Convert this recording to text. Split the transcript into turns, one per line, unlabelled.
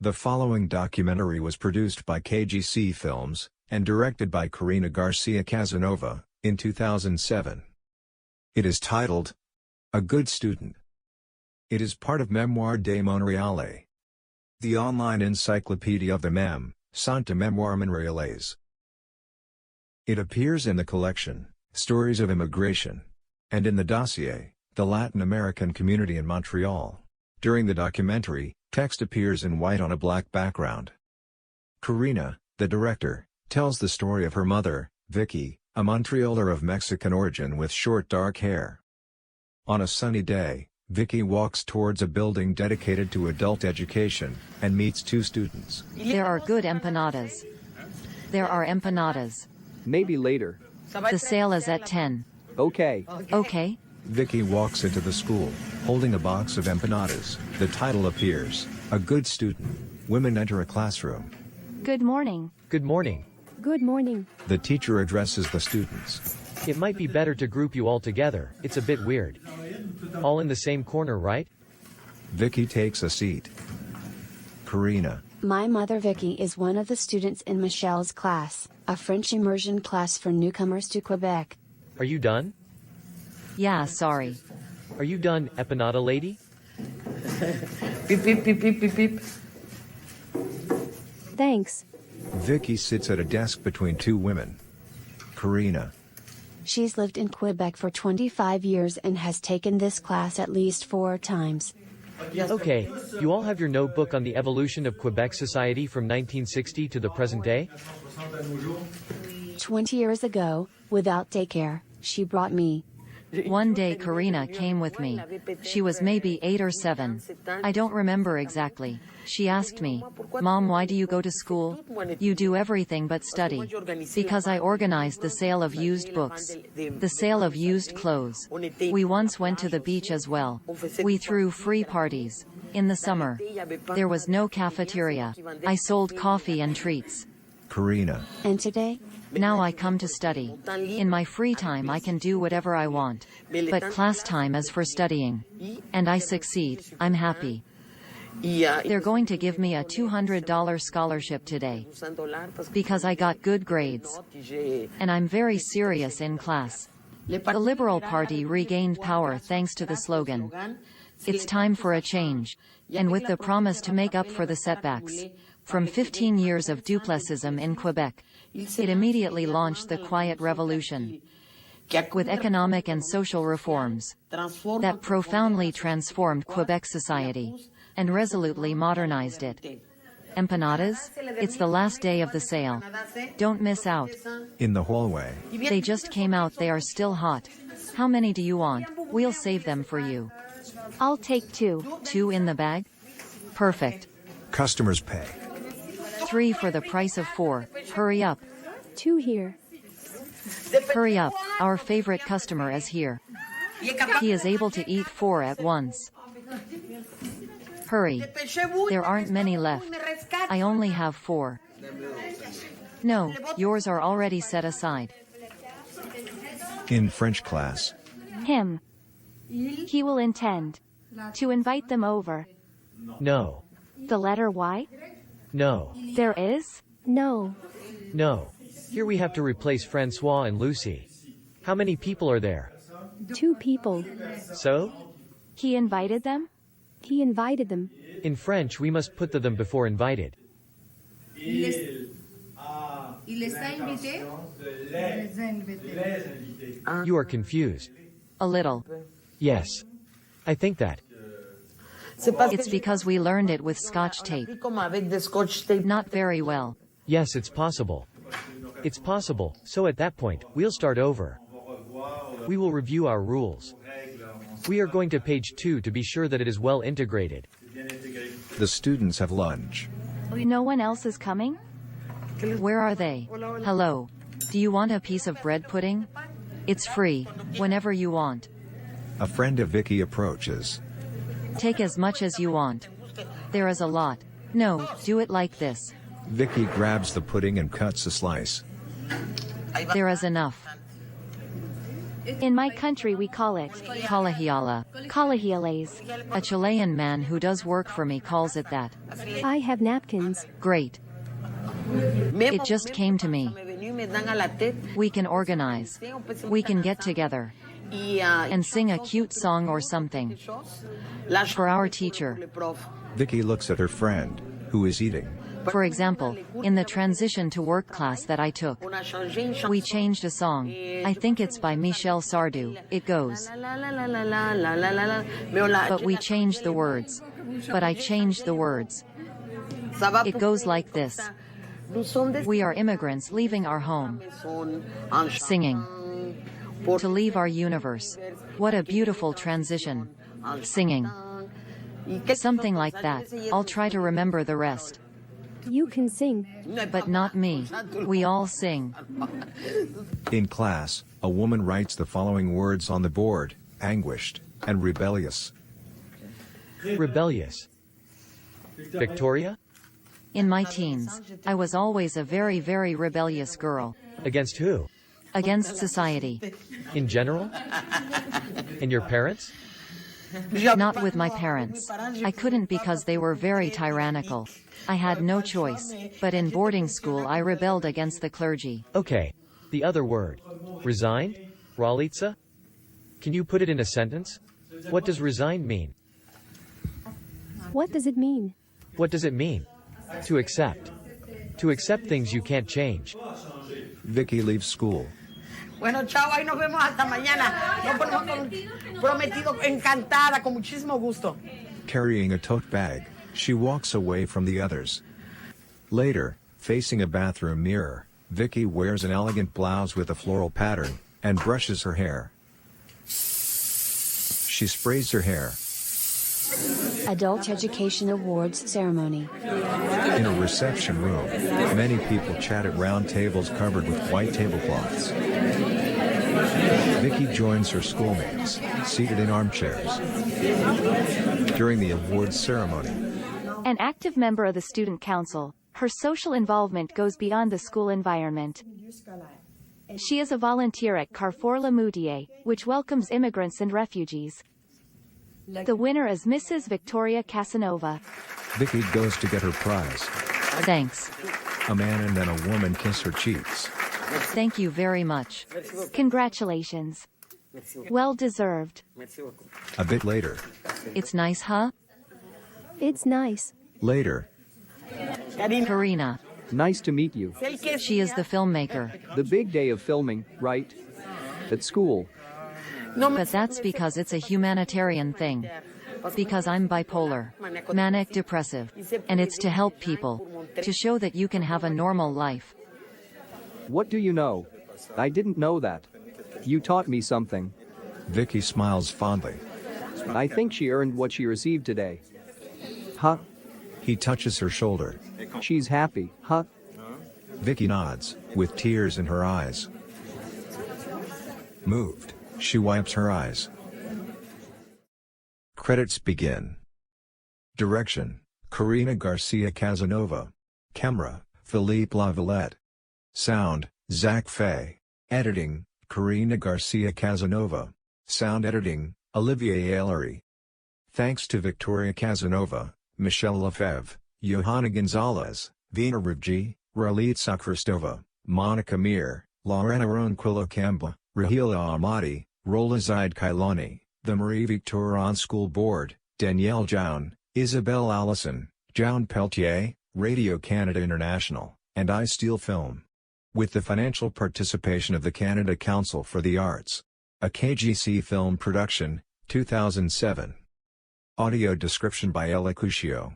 The following documentary was produced by KGC Films, and directed by Karina Garcia Casanova, in 2007. It is titled, A Good Student. It is part of Mémoire de Montréal, the online encyclopedia of the Mem, Santa Mémoire Montréalaise. It appears in the collection, Stories of Immigration, and in the dossier, The Latin American Community in Montreal. During the documentary, text appears in white on a black background. Karina, the director, tells the story of her mother, Vicky, a Montrealer of Mexican origin with short dark hair. On a sunny day, Vicky walks towards a building dedicated to adult education, and meets two students.
There are good empanadas. There are empanadas.
Maybe later.
The sale is at 10.
Okay.
Okay.
Vicky walks into the school, holding a box of empanadas. The title appears, A Good Student. Women enter a classroom.
Good morning.
Good morning.
Good morning.
The teacher addresses the students.
It might be better to group you all together, it's a bit weird. All in the same corner, right?
Vicky takes a seat. Karina.
My mother Vicky is one of the students in Michelle's class, a French immersion class for newcomers to Quebec.
Are you done?
Yeah, sorry.
Are you done, empanada lady?
Beep, beep, beep, beep, beep, beep.
Thanks.
Vicky sits at a desk between two women. Karina.
She's lived in Quebec for 25 years and has taken this class at least 4 times.
Okay, you all have your notebook on the evolution of Quebec society from 1960 to the present day?
20 years ago, without daycare, she brought me.
One day Karina came with me. She was maybe 8 or 7. I don't remember exactly. She asked me, Mom, why do you go to school? You do everything but study. Because I organized the sale of used books. The sale of used clothes. We once went to the beach as well. We threw free parties. In the summer. There was no cafeteria. I sold coffee and treats.
Karina.
And today?
Now I come to study. In my free time I can do whatever I want. But class time is for studying. And I succeed, I'm happy. They're going to give me a $200 scholarship today. Because I got good grades. And I'm very serious in class. The Liberal Party regained power thanks to the slogan, It's time for a change. And with the promise to make up for the setbacks. From 15 years of duplessism in Quebec. It immediately launched the Quiet Revolution. With economic and social reforms. That profoundly transformed Quebec society. And resolutely modernized it. Empanadas? It's the last day of the sale. Don't miss out.
In the hallway.
They just came out, they are still hot. How many do you want? We'll save them for you.
I'll take 2.
2 in the bag? Perfect.
Customers pay.
3 for the price of 4. Hurry up.
2 here.
Hurry up, our favorite customer is here. He is able to eat 4 at once. Hurry. There aren't many left. I only have 4. No, yours are already set aside.
In French class.
Him. He will intend to invite them over.
No.
The letter Y?
No.
There is? No.
No. Here we have to replace Francois and Lucy. How many people are there?
2 people.
So?
He invited them? He invited them.
In French we must put the them before invited.
Il les a invités? Les a invités.
You are confused.
A little.
Yes. I think that.
It's because we learned it with Scotch tape. Not very well.
Yes, it's possible. It's possible, so at that point, we'll start over. We will review our rules. We are going to page 2 to be sure that it is well integrated.
The students have lunch.
No one else is coming?
Where are they? Hello. Do you want a piece of bread pudding? It's free, whenever you want.
A friend of Vicky approaches.
Take as much as you want. There is a lot. No, do it like this.
Vicky grabs the pudding and cuts a slice.
There is enough.
In my country we call it
Colegiala.
colegiales.
A Chilean man who does work for me calls it that.
I have napkins.
Great. It just came to me. We can organize. We can get together and sing a cute song or something. For our teacher.
Vicky looks at her friend, who is eating.
For example, in the transition to work class that I took, we changed a song. I think it's by Michel Sardou. It goes. But we changed the words. But I changed the words. It goes like this. We are immigrants leaving our home. Singing. To leave our universe. What a beautiful transition. Singing. Something like that. I'll try to remember the rest.
You can sing.
But not me. We all sing.
In class, a woman writes the following words on the board: anguished and rebellious.
Rebellious. Victoria?
In my teens, I was always a very, very rebellious girl.
Against who?
Against society.
In general? And your parents?
Not with my parents. I couldn't because they were very tyrannical. I had no choice. But in boarding school I rebelled against the clergy.
Okay. The other word. Resigned? Ralitza? Can you put it in a sentence? What does resigned mean?
What does it mean?
What does it mean? To accept. To accept things you can't change.
Vicky leaves school.
Bueno, chao, ahí nos vemos hasta mañana. Nos ponemos prometido, encantada, con muchísimo gusto.
Carrying a tote bag, she walks away from the others. Later, facing a bathroom mirror, Vicky wears an elegant blouse with a floral pattern, and brushes her hair. She sprays her hair.
Adult Education Awards ceremony.
In a reception room, many people chat at round tables covered with white tablecloths. Vicky joins her schoolmates, seated in armchairs. During the awards ceremony,
An active member of the student council, her social involvement goes beyond the school environment. She is a volunteer at Carrefour Le Moutier, which welcomes immigrants and refugees. The winner is Mrs. Victoria Casanova.
Vicky goes to get her prize.
Thanks.
A man and then a woman kiss her cheeks.
Thank you very much.
Congratulations. Well deserved.
A bit later.
It's nice, huh?
It's nice.
Later.
Karina.
Nice to meet you.
She is the filmmaker.
The big day of filming, right? At school.
But that's because it's a humanitarian thing. Because I'm bipolar. Manic depressive. And it's to help people. To show that you can have a normal life.
What do you know? I didn't know that. You taught me something.
Vicky smiles fondly.
I think she earned what she received today. Huh?
He touches her shoulder.
She's happy, huh?
Vicky nods, with tears in her eyes. Moved, she wipes her eyes. Credits begin. Direction, Karina Garcia Casanova. Camera, Philippe Lavalette. Sound, Zach Fay. Editing, Karina Garcia Casanova. Sound editing, Olivier Alary. Thanks to Victoria Casanova, Michelle Lefebvre, Johanna Gonzalez, Vina Rivji, Ralitza Kristova, Monica Mir, Lorena Ronquillo Camba, Rahila Ahmadi, Rola Zaid Kailani, the Marie Victor School Board, Danielle Joun, Isabelle Allison, Joun Peltier, Radio Canada International, and I Steal Film. With the financial participation of the Canada Council for the Arts. A KGC film production, 2007. Audio description by Ella Cuscio.